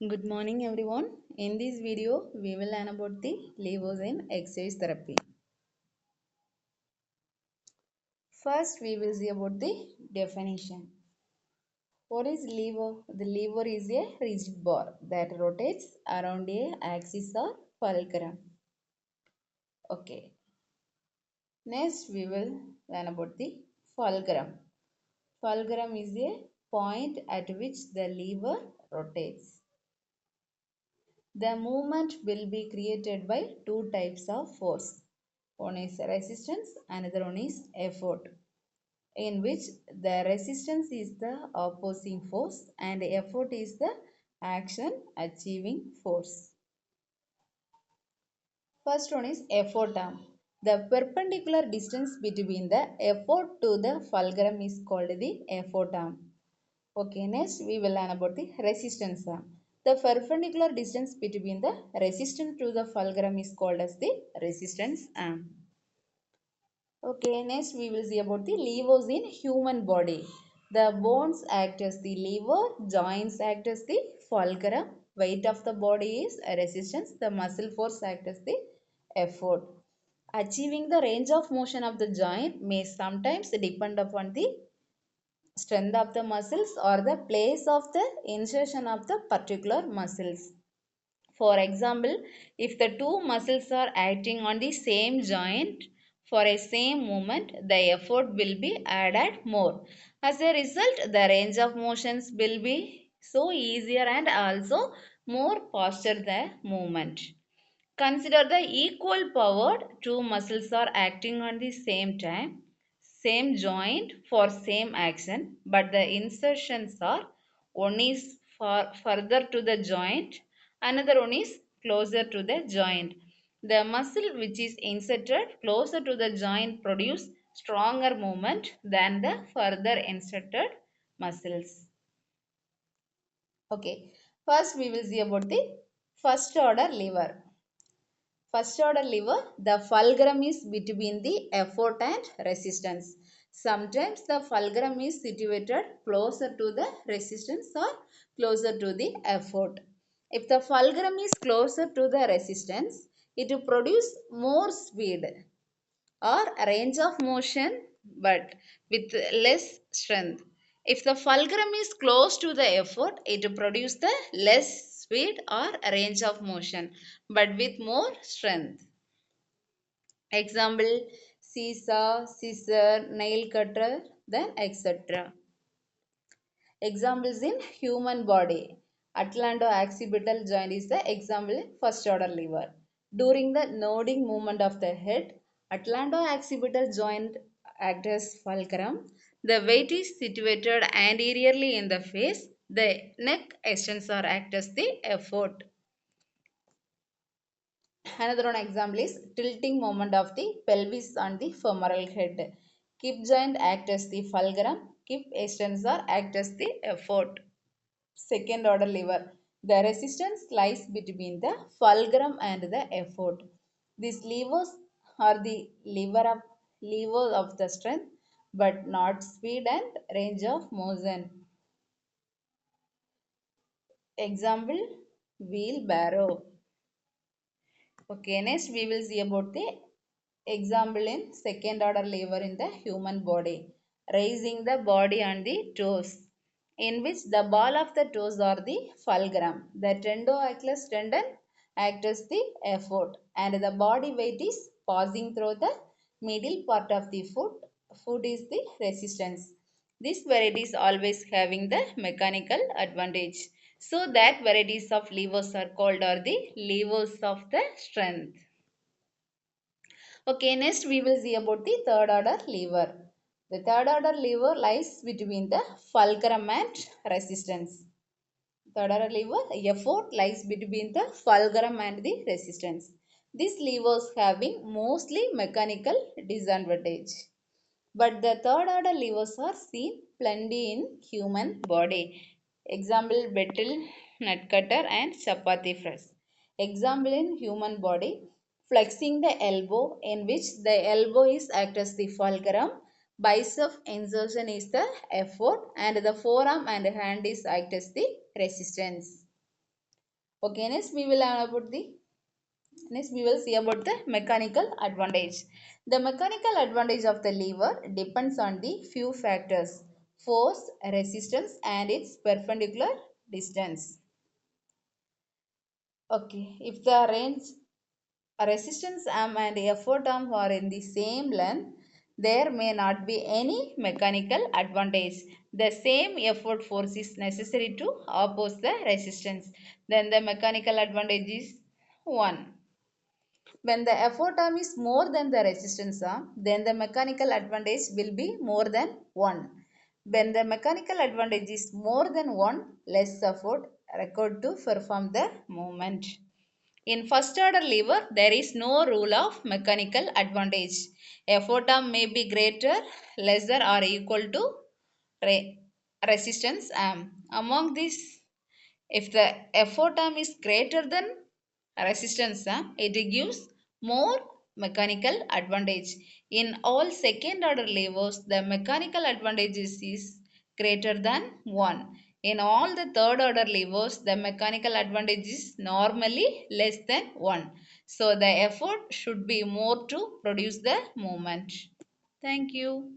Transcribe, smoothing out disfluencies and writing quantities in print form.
Good morning everyone. In this video, we will learn about the levers in exercise therapy. First, we will see about the definition. What is lever? The lever is a rigid bar that rotates around a axis or fulcrum. Okay. Next, we will learn about the fulcrum. Fulcrum is a point at which the lever rotates. The movement will be created by two types of force. One is resistance, another one is effort, in which the resistance is the opposing force and effort is the action achieving force. First one is effort arm. The perpendicular distance between the effort to the fulcrum is called the effort arm. Okay, next we will learn about the resistance arm. The perpendicular distance between the resistance to the fulcrum is called as the resistance arm. Okay, next we will see about the levers in human body. The bones act as the lever, joints act as the fulcrum, weight of the body is resistance, the muscle force act as the effort. Achieving the range of motion of the joint may sometimes depend upon the strength of the muscles or the place of the insertion of the particular muscles. For example, if the two muscles are acting on the same joint for a same movement, the effort will be added more. As a result, the range of motions will be so easier and also more faster the movement. Consider the equal powered two muscles are acting on the same time, same joint for same action, but the insertions are one is further to the joint, another one is closer to the joint. The muscle which is inserted closer to the joint produce stronger movement than the further inserted muscles. Okay, first we will see about the first order lever. First order lever, the fulcrum is between the effort and resistance. Sometimes the fulcrum is situated closer to the resistance or closer to the effort. If the fulcrum is closer to the resistance, it will produce more speed or range of motion but with less strength. If the fulcrum is close to the effort, it will produce the less speed or range of motion but with more strength. Example, seesaw, scissor, nail cutter, then etc. Examples in human body. Atlanto-occipital joint is the example first order lever. During the nodding movement of the head, atlanto-occipital joint acts as fulcrum. The weight is situated anteriorly in the face. The neck extensor acts as the effort. Another one example is tilting moment of the pelvis on the femoral head. Hip joint act as the fulcrum. Hip extensor act as the effort. Second order lever. The resistance lies between the fulcrum and the effort. These levers are the lever of the strength but not speed and range of motion. Example, wheelbarrow. Okay, next we will see about the example in second order lever in the human body. Raising the body on the toes, in which the ball of the toes are the fulcrum. The tendoachilles tendon acts as the effort and the body weight is passing through the middle part of the foot. Foot is the resistance. This variety is always having the mechanical advantage. So that varieties of levers are called are the levers of the strength. Okay, next we will see about the third order lever. The third order lever lies between the fulcrum and resistance. Third order lever, effort lies between the fulcrum and the resistance. These levers having mostly mechanical disadvantage. But the third order levers are seen plenty in human body. Example, betel, nut cutter and chapati press. Example in human body, flexing the elbow, in which the elbow is act as the fulcrum, bicep insertion is the effort and the forearm and hand is act as the resistance. Okay, next we will see about the mechanical advantage. The mechanical advantage of the lever depends on the few factors: force, resistance, and its perpendicular distance. Okay, if the range resistance arm and effort arm are in the same length, there may not be any mechanical advantage. The same effort force is necessary to oppose the resistance. Then the mechanical advantage is 1. When the effort arm is more than the resistance arm, then the mechanical advantage will be more than 1. When the mechanical advantage is more than 1, less effort required to perform the movement. In first order lever, there is no rule of mechanical advantage. Effort arm may be greater, lesser or equal to resistance arm. Among these, if the effort arm is greater than resistance arm, it gives more mechanical advantage. In all second order levers, the mechanical advantage is greater than 1. In all the third order levers, the mechanical advantage is normally less than 1. So the effort should be more to produce the movement. Thank you.